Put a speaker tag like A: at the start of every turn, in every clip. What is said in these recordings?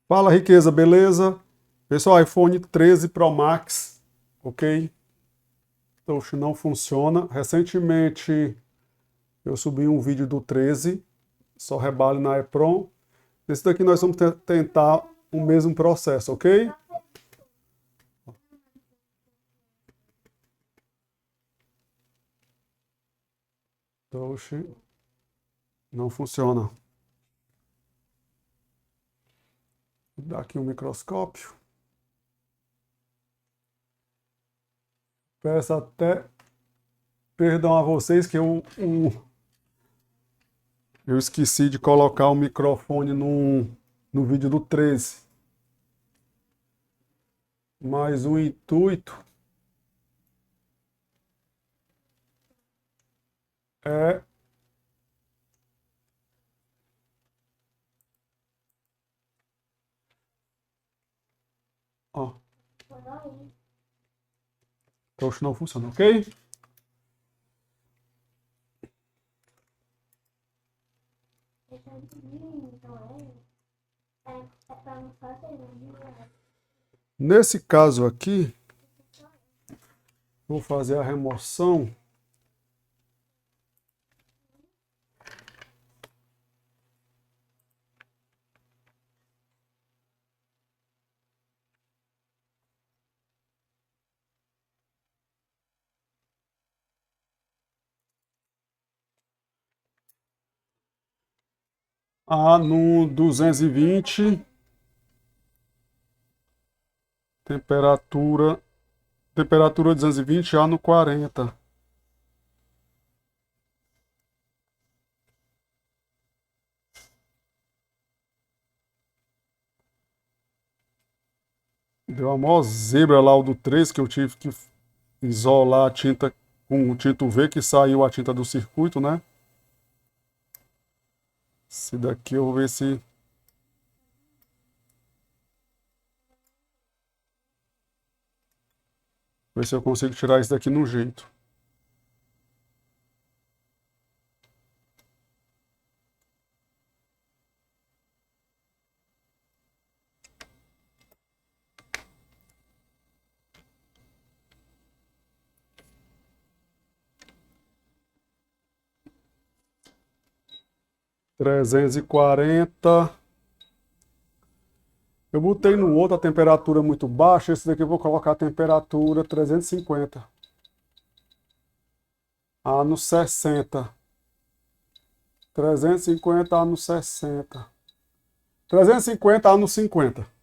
A: Fala, Riqueza, beleza? Pessoal, iPhone 13 Pro Max, ok? Oxe, não funciona. Recentemente eu subi um vídeo do 13, só rebale na EPROM. Nesse daqui nós vamos tentar o mesmo processo, ok? Oxe, não funciona. Vou dar aqui um microscópio. Peço até perdão a vocês que eu esqueci de colocar o microfone no vídeo do 13. Mas o intuito é ó, oxe, não funciona, ok? Nesse caso aqui, vou fazer a remoção. No 220, temperatura 220, A no 40. Deu uma maior zebra lá o do 3, que eu tive que isolar a tinta com o tinta UV, que saiu a tinta do circuito, né? Esse daqui eu vou ver se eu consigo tirar isso daqui no jeito. $340. Eu botei no outro a temperatura muito baixa, esse daqui eu vou colocar a temperatura 350. A no 60. 350 A no 60. 350 A no 50.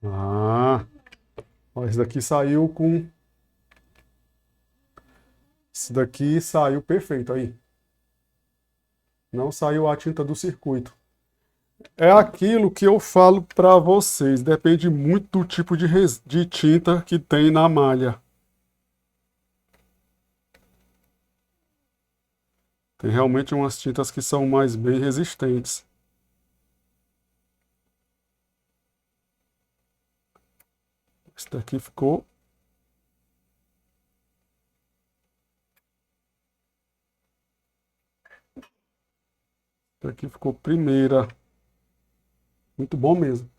A: Ah, ó, esse daqui saiu com... Esse daqui saiu perfeito aí. Não saiu a tinta do circuito. É aquilo que eu falo para vocês. Depende muito do tipo de tinta que tem na malha. Tem realmente umas tintas que são mais bem resistentes. Esse daqui ficou... Esse daqui ficou primeira. Muito bom mesmo.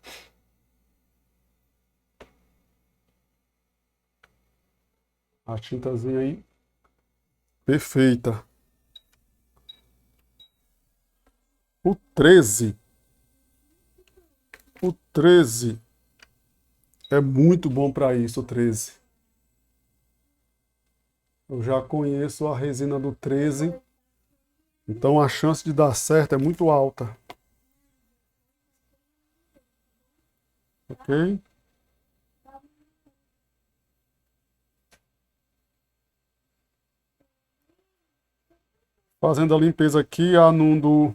A: A tintazinha aí, perfeita. O 13. O 13 é muito bom para isso, o 13. Eu já conheço a resina do 13, então a chance de dar certo é muito alta. Ok? Fazendo a limpeza aqui, a no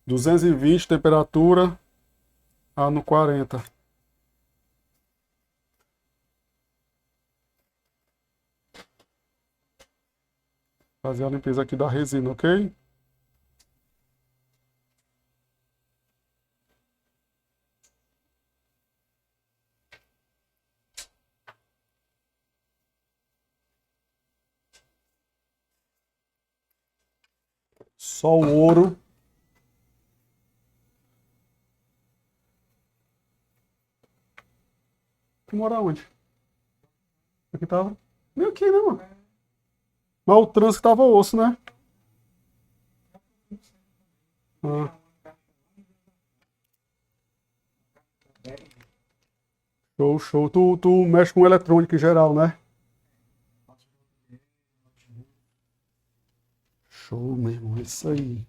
A: 220 temperatura, a no 40. Fazer a limpeza aqui da resina, ok? Só o ouro. Tu mora onde? Aqui tava? Nem aqui, né, mano? Mas o trânsito tava osso, né? Ah, show, show. Tu mexe com eletrônica em geral, né? Show, meu irmão. É isso aí.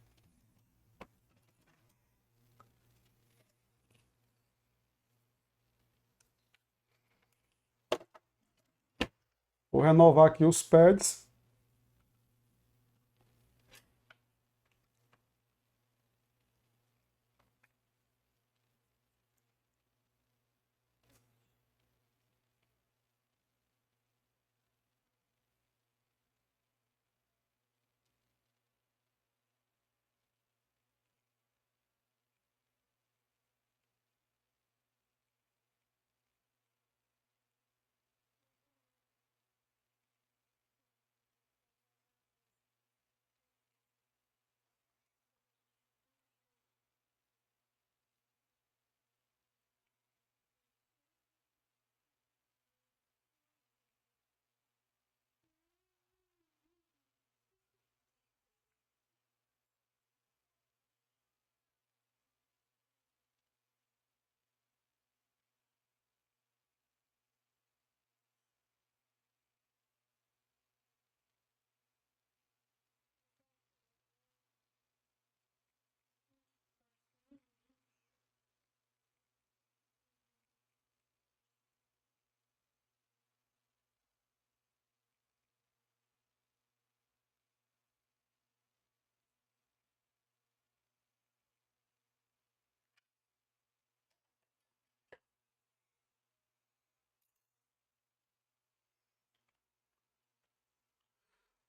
A: Vou renovar aqui os pads.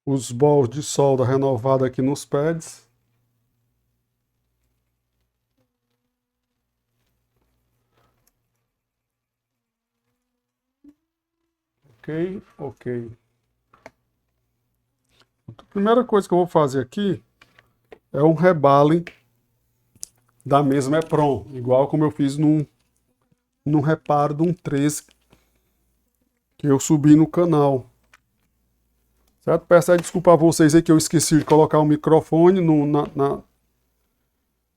A: Os balls de solda renovada aqui nos pads. Ok, ok. A primeira coisa que eu vou fazer aqui é um rebale da mesma Epron, igual como eu fiz num reparo de um 13 que eu subi no canal. Certo? Peço desculpa a vocês aí que eu esqueci de colocar o microfone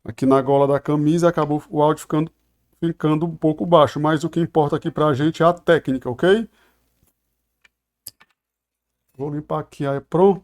A: aqui na gola da camisa e acabou o áudio ficando um pouco baixo, mas o que importa aqui pra gente é a técnica, ok? Vou limpar aqui a Epron.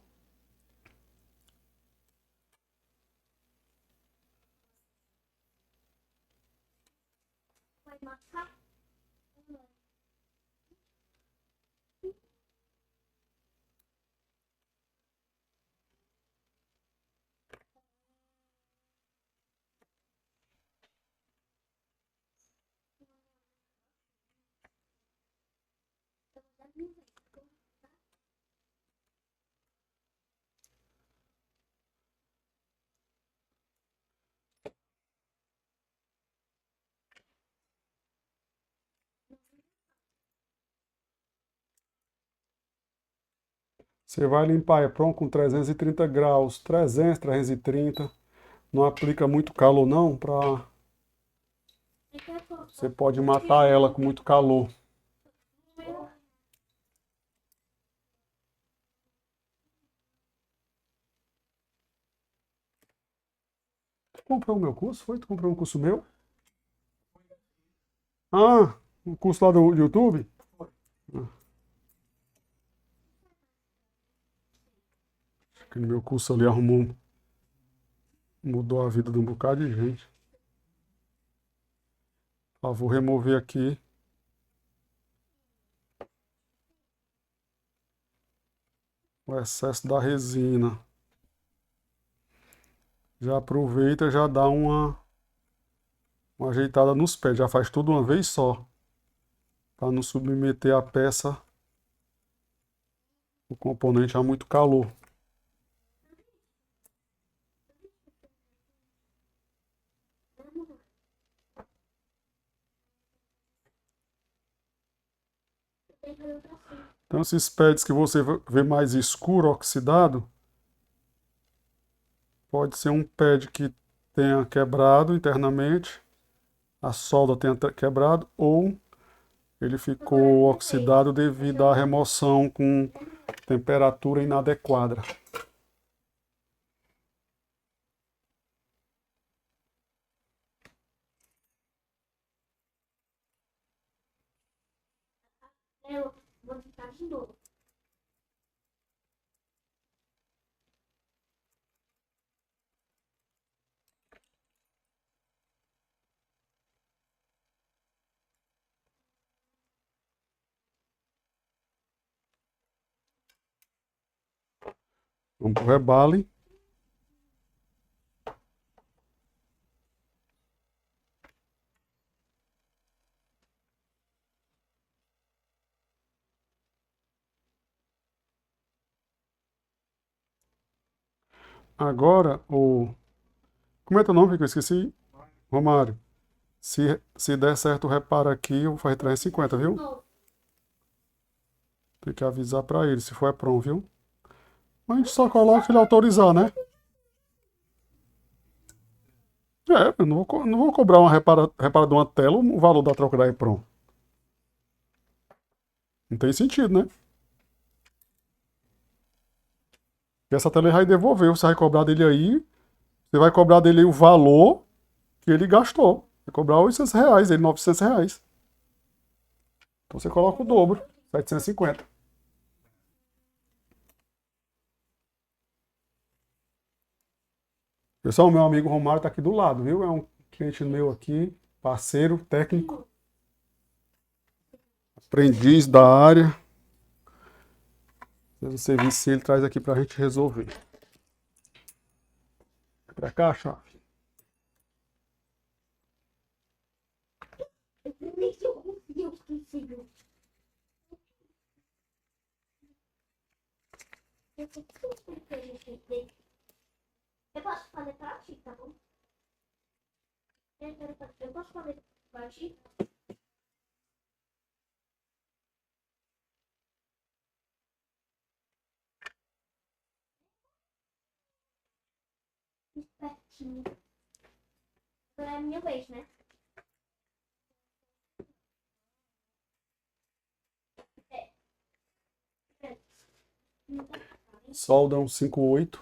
A: Você vai limpar a Epron com 330 graus, 300, 330. Não aplica muito calor não, você pode matar ela com muito calor. Tu comprou o meu curso? Foi? Tu comprou um curso meu? Ah, o curso lá do YouTube? Ah, aquele meu curso ali mudou a vida de um bocado de gente. Ah, vou remover aqui o excesso da resina. Já aproveita e já dá uma ajeitada nos pés. Já faz tudo uma vez só. Para não submeter a peça, o componente a muito calor. Então, esses pads que você vê mais escuro, oxidado, pode ser um pad que tenha quebrado internamente, a solda tenha quebrado, ou ele ficou oxidado devido à remoção com temperatura inadequada.
B: Eu vou ficar de novo.
A: Vamos para o rebale. Agora, como é teu nome que eu esqueci? Romário. Se der certo o reparo aqui, eu vou fazer 350, viu? Tem que avisar para ele se for EPROM, viu? Mas a gente só coloca se ele autorizar, né? Eu não vou cobrar uma repara de uma tela o valor da troca da EPROM. Não tem sentido, né? E essa tela ele vai devolver, você vai cobrar dele aí, você vai cobrar dele aí o valor que ele gastou. Vai cobrar R$ 800, ele R$ 900. Então você coloca o dobro, 750. Pessoal, meu amigo Romário está aqui do lado, viu? É um cliente meu aqui, parceiro, técnico, aprendiz da área. O serviço ele traz aqui para a gente resolver. Para cá, chave.
B: Nem se eu confio que consigo. Eu posso fazer pra ti, tá bom? Eu posso fazer pra ti? Pertinho. Agora é a minha vez, né?
A: Solda um 58.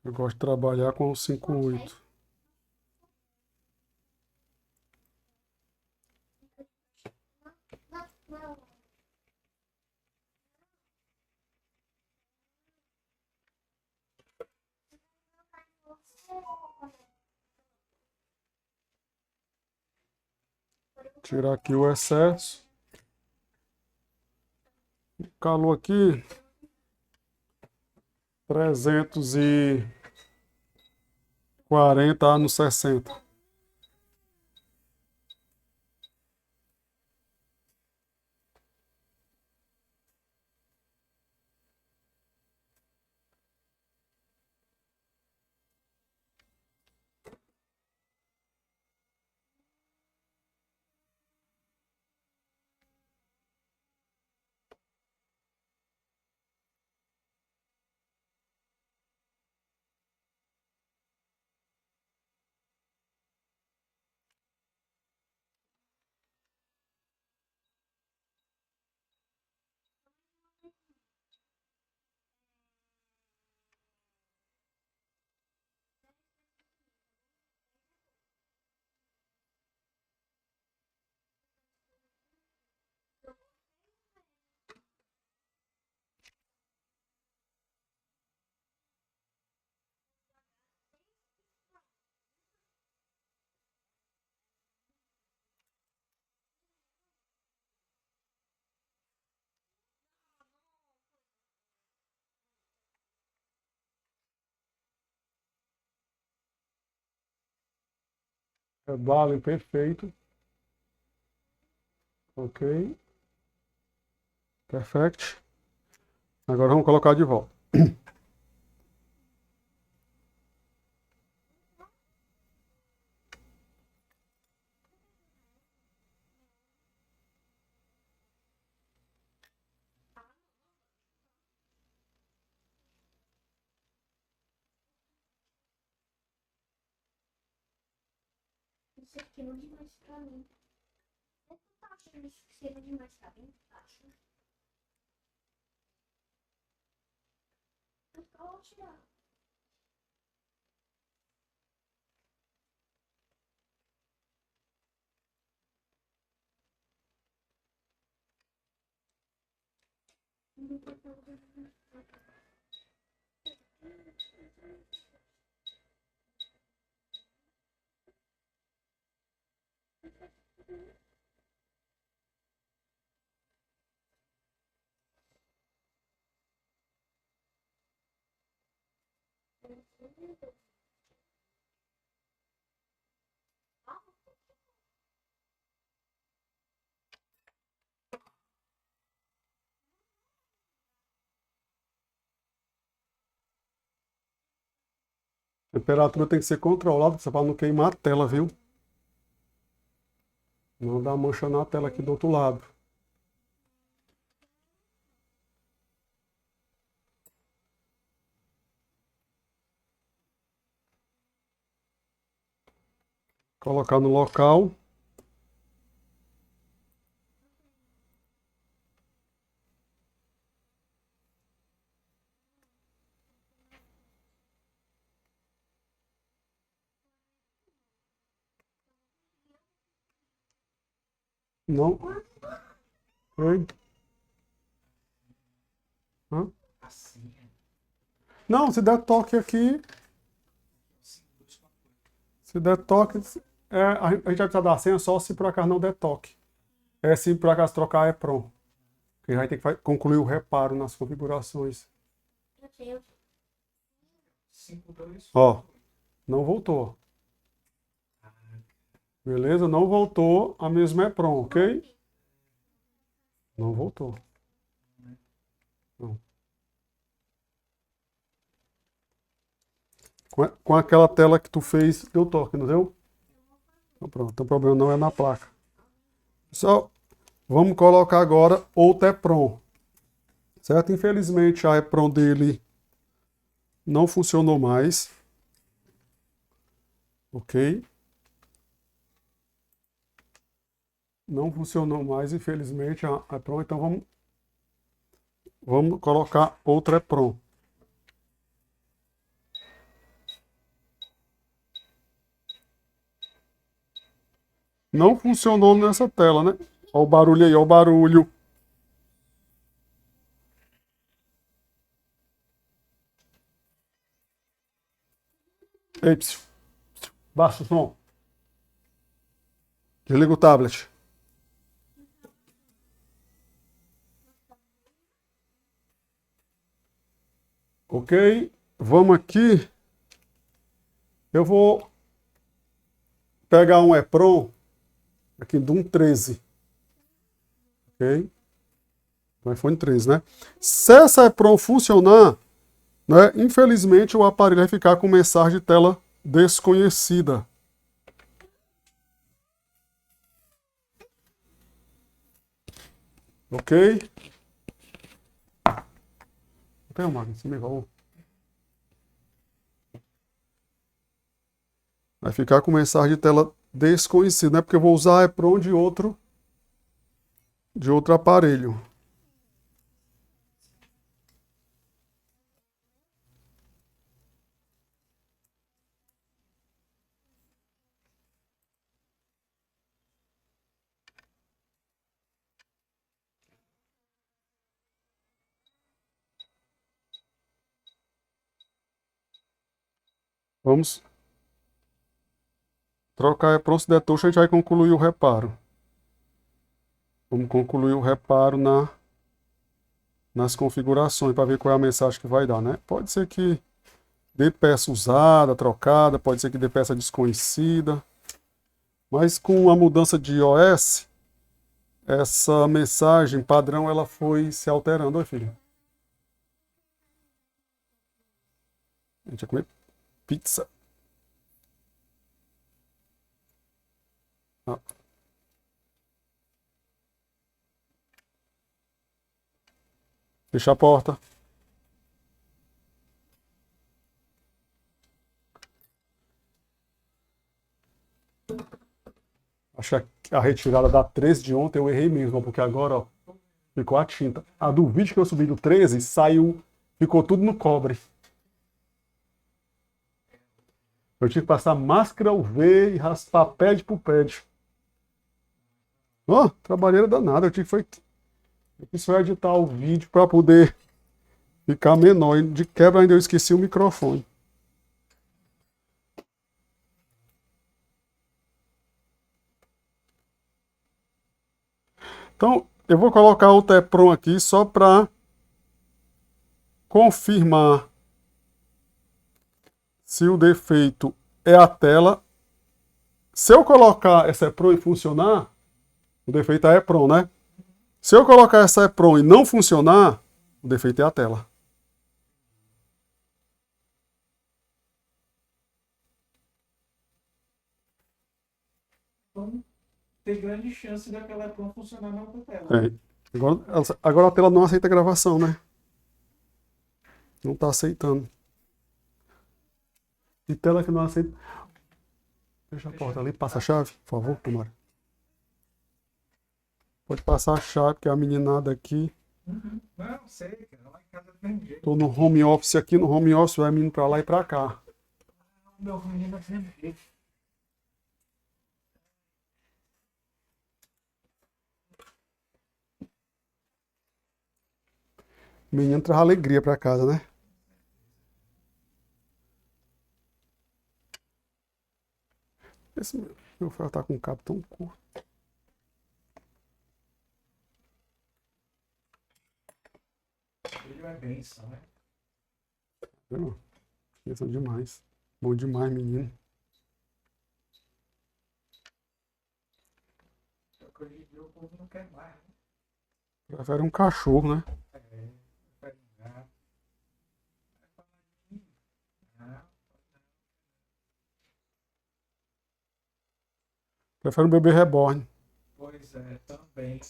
A: Eu gosto de trabalhar com o 58.
B: Não.
A: Tirar aqui o excesso. O calor aqui, 340 no 60. Rebalo perfeito. Ok. Perfect. Agora vamos colocar de volta.
B: Isso é pequeno demais pra mim. Eu tô achando isso pequeno demais, tá bem? Acho. Eu tô tirando.
A: A temperatura tem que ser controlada para não queimar a tela, viu? Não dá mancha na tela aqui do outro lado. Colocar no local. Não. Oi? Hã? Não, se der toque aqui. Se der toque. A gente vai precisar da senha só se por acaso não der toque. Se por acaso trocar é pronto. Porque vai ter que concluir o reparo nas configurações.
B: Eu tenho.
A: Ó, não voltou. Beleza? Não voltou. A mesma é pronto, ok? Não voltou. Não. Com aquela tela que tu fez, deu toque, não deu? Então pronto, então o problema não é na placa. Pessoal, vamos colocar agora outro EPROM. Certo? Infelizmente a EPROM dele não funcionou mais. Ok? Não funcionou mais, infelizmente, a EPROM. Então vamos colocar outra EPROM. Não funcionou nessa tela, né? Olha o barulho aí, olha o barulho. Ei, psiu. Baixa o som. Desliga o tablet. Ok? Vamos aqui. Eu vou pegar um EPROM aqui de um 13. Ok? Do iPhone 13, né? Se essa EPROM funcionar, né, infelizmente o aparelho vai ficar com mensagem de tela desconhecida. Ok? Tem uma máquina, me vai. Vai ficar com mensagem de tela desconhecida, né? Porque eu vou usar a EPROM de outro aparelho. Vamos trocar a EPROM, se der touch, a gente vai concluir o reparo. Vamos concluir o reparo nas configurações para ver qual é a mensagem que vai dar, né? Pode ser que dê peça usada, trocada, pode ser que dê peça desconhecida. Mas com a mudança de iOS, essa mensagem padrão ela foi se alterando. Oi, filho. A gente vai comer pizza. Ah. Fecha a porta. Acho que a retirada da 13 de ontem eu errei mesmo, porque agora, ó, ficou a tinta. A do vídeo que eu subi do 13 saiu, ficou tudo no cobre. Eu tive que passar máscara UV e raspar pad por pad. Ó, trabalheira danada. Eu quis só editar o vídeo para poder ficar menor. E de quebra ainda eu esqueci o microfone. Então, eu vou colocar o Tepron aqui só para confirmar se o defeito é a tela. Se eu colocar essa EPROM e funcionar, o defeito é a EPROM, né? Se eu colocar essa EPROM e não funcionar, o defeito é a tela.
C: Então, tem grande chance daquela EPROM funcionar na outra tela.
A: É. Agora a tela não aceita gravação, né? Não está aceitando. E tela que não aceita. Fecha a porta ali, passa a chave, por favor, Tomara. Pode passar a chave, que é a meninada aqui.
C: Não, sei, cara. Lá em casa do mesmo jeito.
A: Tô no home office aqui, no home office vai menino pra lá e pra cá.
C: O meu menino é do mesmo jeito.
A: Menino traz alegria pra casa, né? Esse meu ferro tá com um cabo tão curto.
C: Ele é benção, né?
A: Não, esqueçam demais. Bom demais, menino.
C: Só que hoje em dia o povo não quer mais, né?
A: Prefere um cachorro, né?
C: Vai ligar. Vai falar de mim. Não.
A: Prefere um bebê reborn.
C: Pois é, também.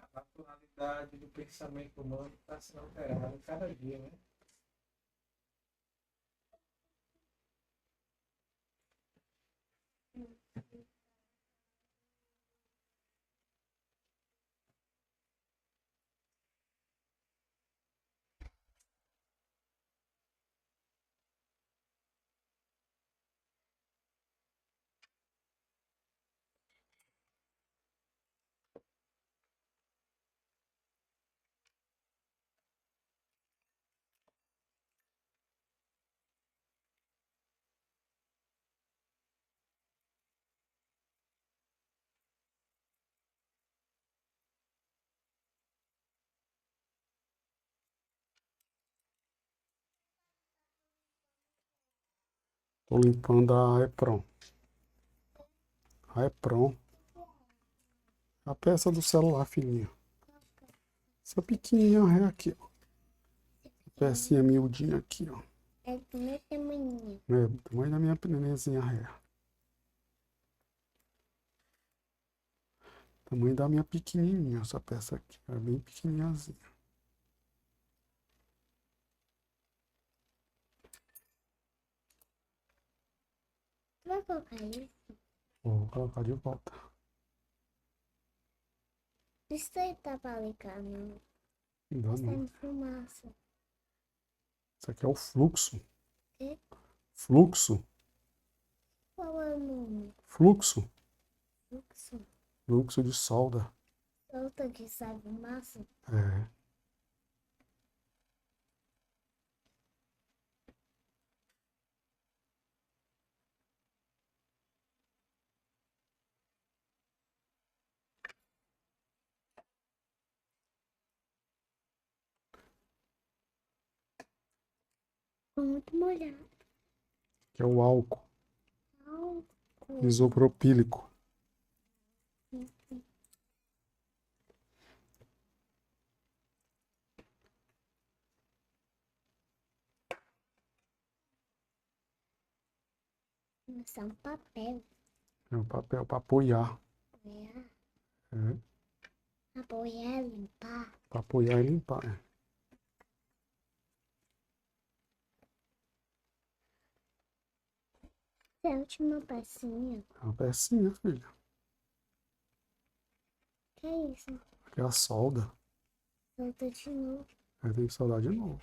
C: A naturalidade do pensamento humano está sendo alterada cada dia, né?
A: Tô limpando a EPROM. A EPROM. A peça do celular, filhinha. Essa pequenininha é aqui, ó. Pecinha miudinha aqui, ó.
B: É do meu tamanho.
A: É, do tamanho da minha nenenzinha ré. Tamanho da minha pequenininha, essa peça aqui. É bem pequenininhazinha.
B: Tu vai colocar isso?
A: Vou colocar de volta.
B: Isso aí tá pra ligar, não.
A: Não dá
B: Isso
A: não.
B: é fumaça.
A: Isso aqui é o fluxo.
B: Quê?
A: Fluxo.
B: Qual é o nome?
A: Fluxo.
B: Fluxo.
A: Fluxo de solda.
B: Solta que sai fumaça.
A: É.
B: Ficou muito molhado.
A: Que é o álcool
B: Álcool.
A: isopropílico.
B: Isso é um papel.
A: É um papel para apoiar.
B: Apoiar.
A: É.
B: Apoiar, limpar.
A: Para apoiar e limpar. É.
B: Essa é a última pecinha.
A: É uma pecinha, filha.
B: Que é isso?
A: Aqui é a solda.
B: Solta de novo.
A: Aí tem que soldar de novo.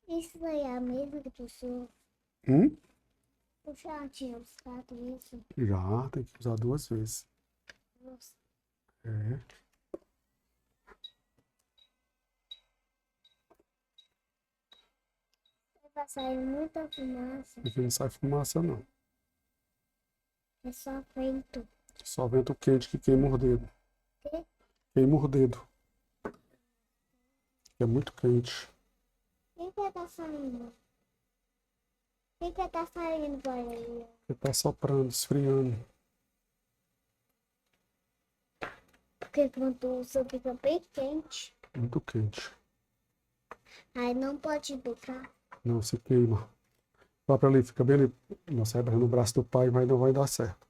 B: Isso daí é a mesma que tu usou. Eu já tinha usado isso.
A: Já, tem que usar 2 vezes.
B: Nossa.
A: É.
B: Vai sair muita fumaça.
A: Aqui não sai fumaça, não.
B: É só vento.
A: Só vento quente que queima o dedo.
B: Quê?
A: Queima o dedo. É muito quente.
B: O que tá saindo? O que tá saindo por aí?
A: Você tá soprando, esfriando.
B: Porque quando tu usa fica bem quente.
A: Muito quente.
B: Aí não pode botar.
A: Não se queima. Vai pra ali, fica bem ali. Nossa, é no braço do pai, mas não vai dar certo.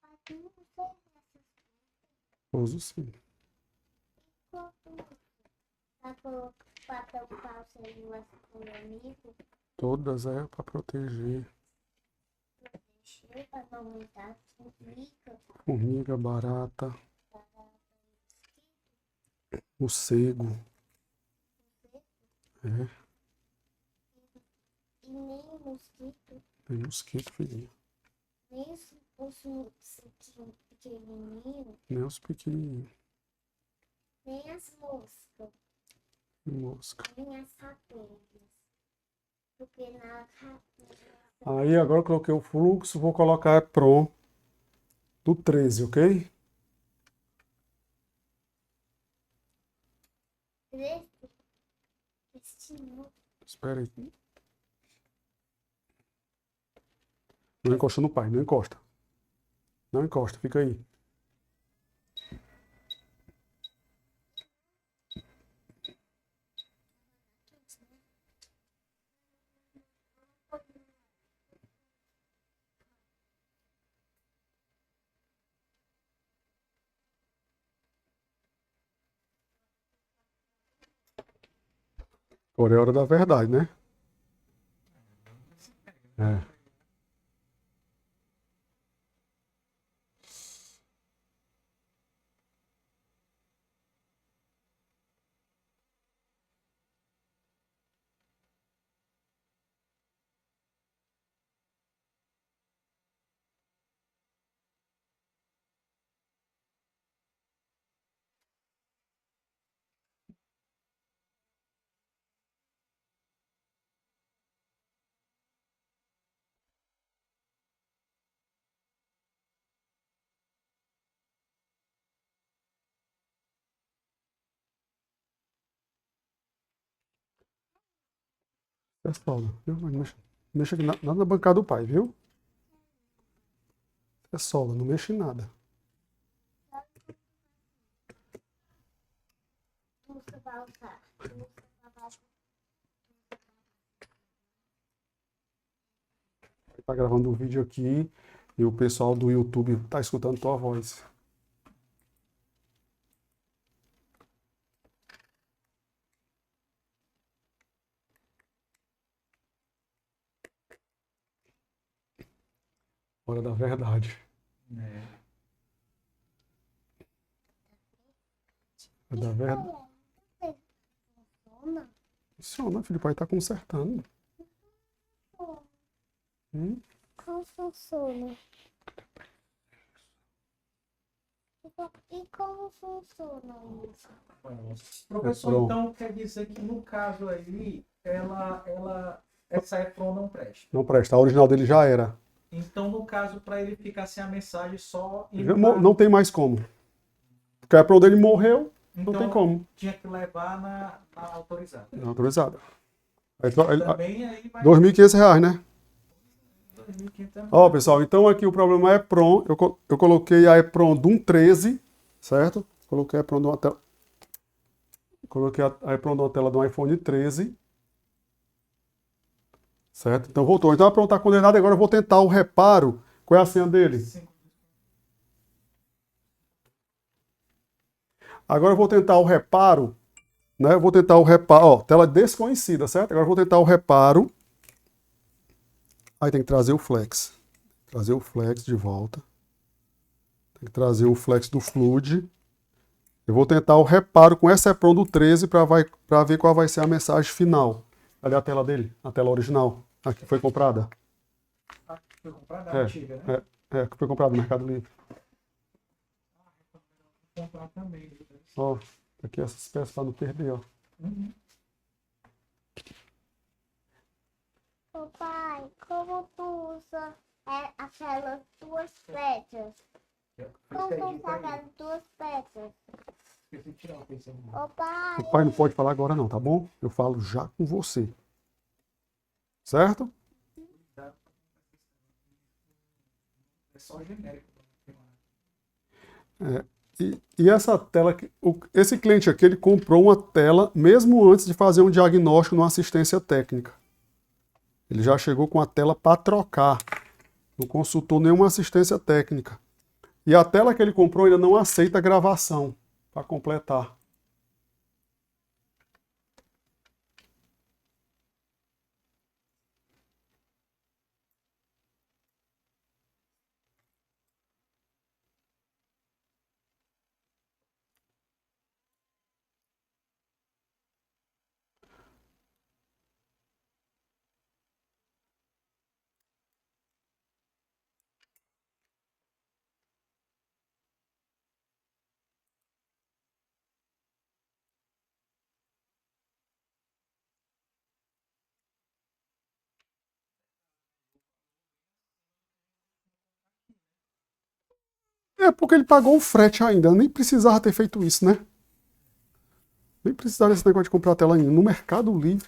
B: Não sei essas
A: Uso sim.
B: coisas. Pra preocupar o seu amigo.
A: Todas é pra proteger.
B: Deixa pra não aumentar. Formiga.
A: Formiga, barata, morcego. É,
B: E nem o mosquito.
A: tem mosquito, filhinho.
B: Nem os mosquitinhos pequenininhos.
A: Nem os pequenininhos.
B: Nem as moscas.
A: Mosca.
B: Nem as abelhas. Porque na
A: Aí agora eu coloquei o fluxo, vou colocar EPROM do 13, ok? Espera aí. Não encosta no pai, não encosta. Não encosta, fica aí. Agora é hora da verdade, né? É. É solda, viu? Mas mexa aqui nada na bancada do pai, viu? É solda, não mexe em nada. Tá gravando um vídeo aqui e o pessoal do YouTube tá escutando tua voz. Hora da verdade.
C: É.
A: Hora da verdade.
B: funciona.
A: Funciona, filho, o pai tá consertando.
B: Como funciona? E como funciona isso?
C: Professor,
A: EPROM.
C: então quer dizer que no caso aí, essa EPROM não presta.
A: Não presta, a original dele já era.
C: Então, no caso, para ele ficar sem a mensagem só
A: Já não tem mais como. Porque a EPROM dele morreu, não tem como.
C: tinha que levar na autorizada.
A: Não autorizada. Aí,
C: Também aí vai
A: R$ 2.500, né?
C: 2.500.
A: Ó, pessoal, então aqui o problema é EPROM. Eu coloquei a EPROM de um 13, certo? Coloquei a EPROM de uma tela. Coloquei a EPROM de uma tela do iPhone 13. Certo? Então voltou. Então a pronto, está condenado. Agora eu vou tentar o reparo. Qual é a senha dele? Agora eu vou tentar o reparo. Né? Eu vou tentar o reparo. Ó, tela desconhecida, certo? Agora eu vou tentar o reparo. Aí tem que trazer o flex. Trazer o flex de volta. Tem que trazer o flex do Flood. Eu vou tentar o reparo com essa EPROM do 13 para ver qual vai ser a mensagem final. Cadê a tela dele? A tela original. A que foi comprada.
C: Ah, foi comprada a antiga, né?
A: Que foi comprada no Mercado Livre.
C: Vou comprar também. Né?
A: Ó, aqui essas peças para não perder, ó.
C: Uhum.
B: Ô pai, como tu usa aquelas duas pedras? Como tu usa aquelas duas pedras?
C: Esqueci de tirar o pensamento.
B: Ô pai,
A: O pai não pode falar agora não, tá bom? Eu falo já com você. Certo?
C: É só genérico.
A: E essa tela, esse cliente aqui, ele comprou uma tela mesmo antes de fazer um diagnóstico numa assistência técnica. Ele já chegou com a tela para trocar. Não consultou nenhuma assistência técnica. E a tela que ele comprou ainda não aceita gravação para completar. É porque ele pagou o frete ainda. Nem precisava ter feito isso, né? Nem precisava desse negócio de comprar tela ainda. No Mercado Livre,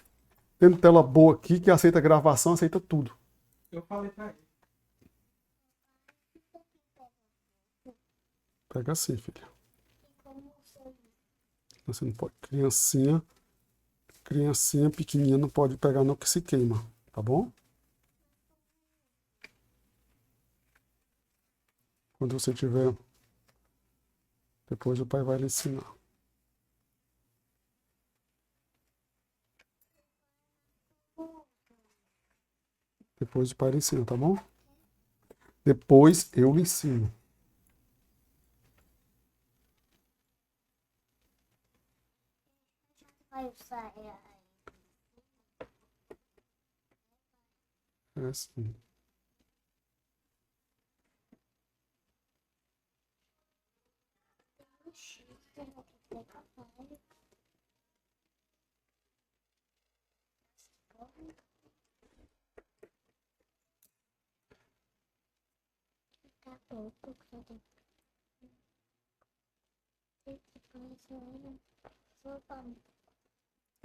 A: tendo tela boa aqui, que aceita gravação, aceita tudo.
C: Eu falei pra ele.
A: Pega assim, filha. Você não pode. Criancinha pequenininha não pode pegar não que se queima, tá bom? Quando você tiver, depois o pai vai lhe ensinar. Depois o pai lhe ensina, tá bom? Depois eu lhe ensino.
B: vai usar
A: É assim.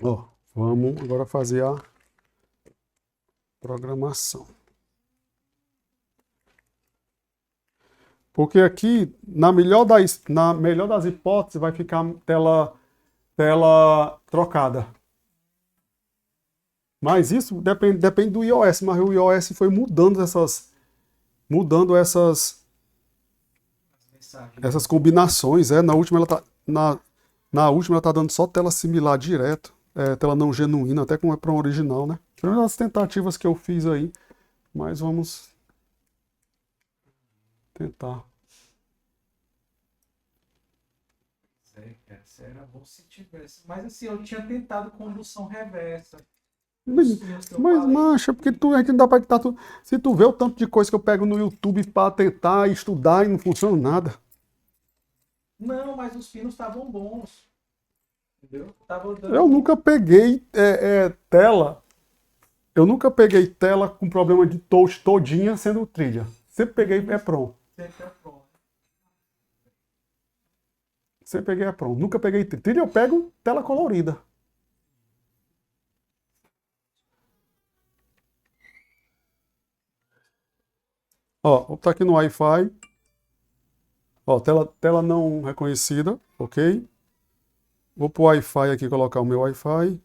A: Ó, vamos agora fazer a programação. Porque aqui, na melhor das hipóteses, vai ficar tela trocada. Mas isso depende do iOS, mas o iOS foi mudando essas combinações. Na última ela tá dando só tela similar direto, tela não genuína, até como é para um original, né? Pelo menos as tentativas que eu fiz aí, mas vamos tentar.
C: Era bom se tivesse. Mas assim, eu tinha tentado condução reversa.
A: Mas macho, porque a gente não dá pra editar tudo. Se tu vê o tanto de coisa que eu pego no YouTube pra tentar estudar e não funciona nada.
C: Não, mas os pinos estavam bons. Entendeu?
A: Eu nunca peguei tela. Eu nunca peguei tela com problema de touch todinha sendo trilha. Sempre peguei EPROM.
C: Sempre é pronto.
A: Sempre peguei EPROM. Nunca peguei trilha. Trilha eu pego tela colorida. Ó, tá aqui no Wi-Fi. Ó, tela não reconhecida, ok? Vou pro Wi-Fi aqui, colocar o meu Wi-Fi.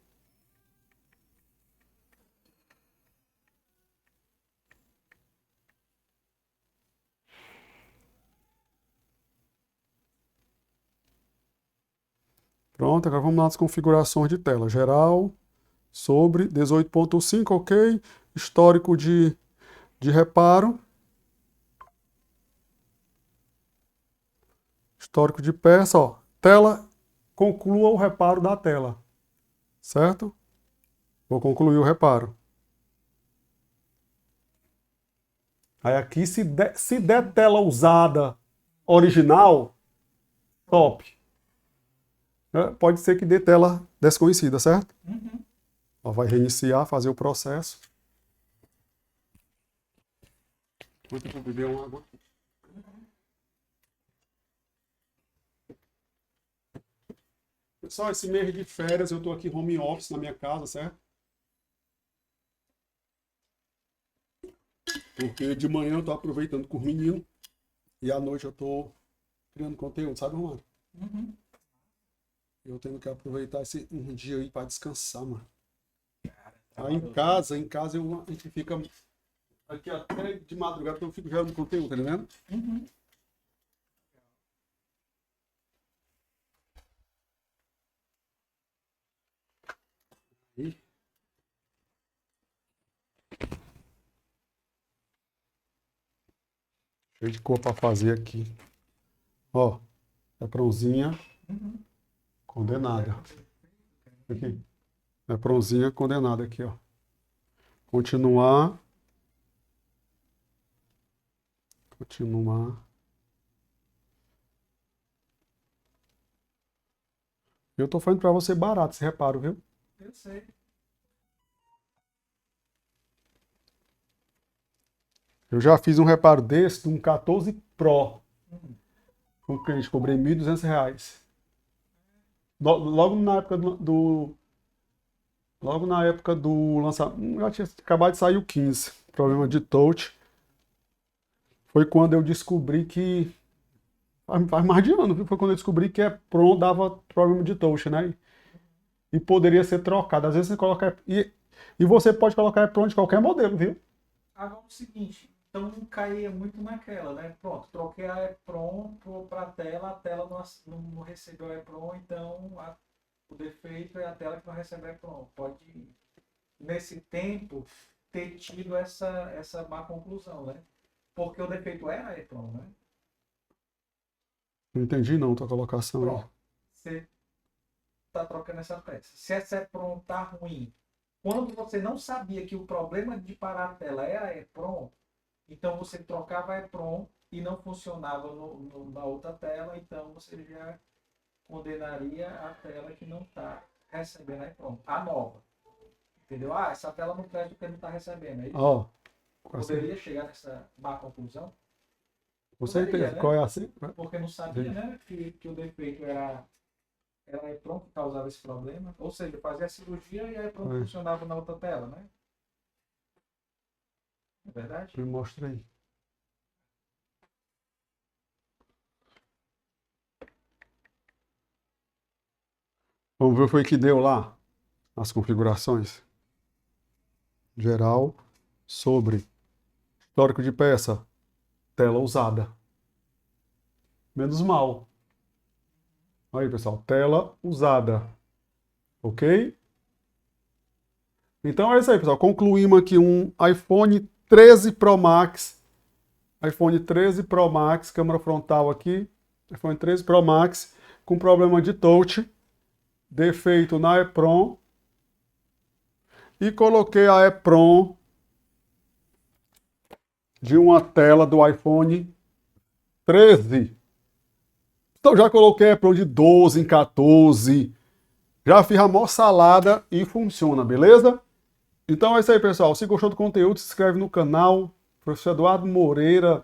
A: Pronto, agora vamos nas configurações de tela. Geral, sobre 18.5, ok. Histórico de reparo. Histórico de peça, ó. Tela, conclua o reparo da tela. Certo? Vou concluir o reparo. Aí aqui, se der tela usada original, top. Pode ser que dê tela desconhecida, certo?
C: Uhum.
A: Ó, vai reiniciar, fazer o processo. Vou beber uma água. Pessoal, esse mês de férias eu estou aqui home office na minha casa, certo? Porque de manhã eu estou aproveitando com os meninos e à noite eu estou criando conteúdo, sabe, Romário?
C: Uhum.
A: Eu tenho que aproveitar esse um dia aí para descansar, mano.
C: Cara,
A: Aí em casa a gente fica aqui até de madrugada, então eu fico gerando conteúdo, tá entendendo?
C: Uhum.
A: Aí. Cheio de cor para fazer aqui. Ó, Lepronzinha
C: Uhum.
A: condenada. Aqui. Lepronzinha condenada aqui, ó. Continuar. Continuar. Eu tô falando para você barato esse reparo, viu?
C: Eu sei.
A: Eu já fiz um reparo desse de um 14 Pro.
C: Uhum.
A: Com o cliente, cobrei R$ 1.200. Logo na época logo na época do lançamento, já tinha acabado de sair o 15, problema de touch. Foi quando eu descobri que faz mais de ano, viu? Foi quando eu descobri que EPROM dava problema de touch, né? E poderia ser trocado. Às vezes você coloca e você pode colocar EPROM de qualquer modelo, viu?
C: Agora é o seguinte, então caía muito naquela, né? Pronto, troquei a EPROM para a tela não recebeu a EPROM, então o defeito é a tela que não recebe a EPROM. Pode, nesse tempo, ter tido essa má conclusão, né? Porque o defeito era a EPROM, né?
A: Não entendi não tua colocação aí.
C: Pronto, você está trocando essa peça. Se essa EPROM está ruim, quando você não sabia que o problema de parar a tela era a EPROM, então você trocava a EPROM e não funcionava na outra tela, então você já condenaria a tela que não está recebendo a EPROM, a nova. Entendeu? Ah, essa tela não presta porque não está recebendo. É isso?
A: Ó,
C: Poderia chegar nessa má conclusão?
A: com certeza.
C: Poderia, né?
A: Qual é assim?
C: Porque não sabia, né, que o defeito era a EPROM que causava esse problema. Ou seja, fazia a cirurgia e a EPROM funcionava na outra tela, né? É verdade?
A: Me mostra aí. Vamos ver o que foi que deu lá nas configurações. Geral, sobre histórico de peça, tela usada. Menos mal. Aí, pessoal, tela usada. Ok? Então é isso aí, pessoal. Concluímos aqui um iPhone 13 Pro Max. iPhone 13 Pro Max, câmera frontal aqui. iPhone 13 Pro Max com problema de touch. Defeito na EPROM. E coloquei a EPROM de uma tela do iPhone 13. Então já coloquei a EPROM de 12 em 14. Já fiz a maior salada e funciona, beleza? Então é isso aí, pessoal. Se gostou do conteúdo, se inscreve no canal. Professor Eduardo Moreira,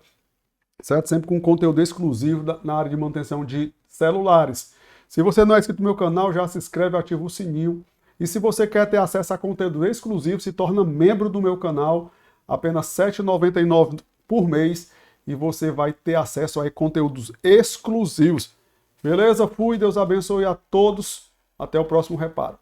A: certo? Sempre com conteúdo exclusivo na área de manutenção de celulares. Se você não é inscrito no meu canal, já se inscreve e ativa o sininho. E se você quer ter acesso a conteúdo exclusivo, se torna membro do meu canal, apenas R$ 7,99 por mês, e você vai ter acesso a conteúdos exclusivos. Beleza? Fui, Deus abençoe a todos. Até o próximo reparo.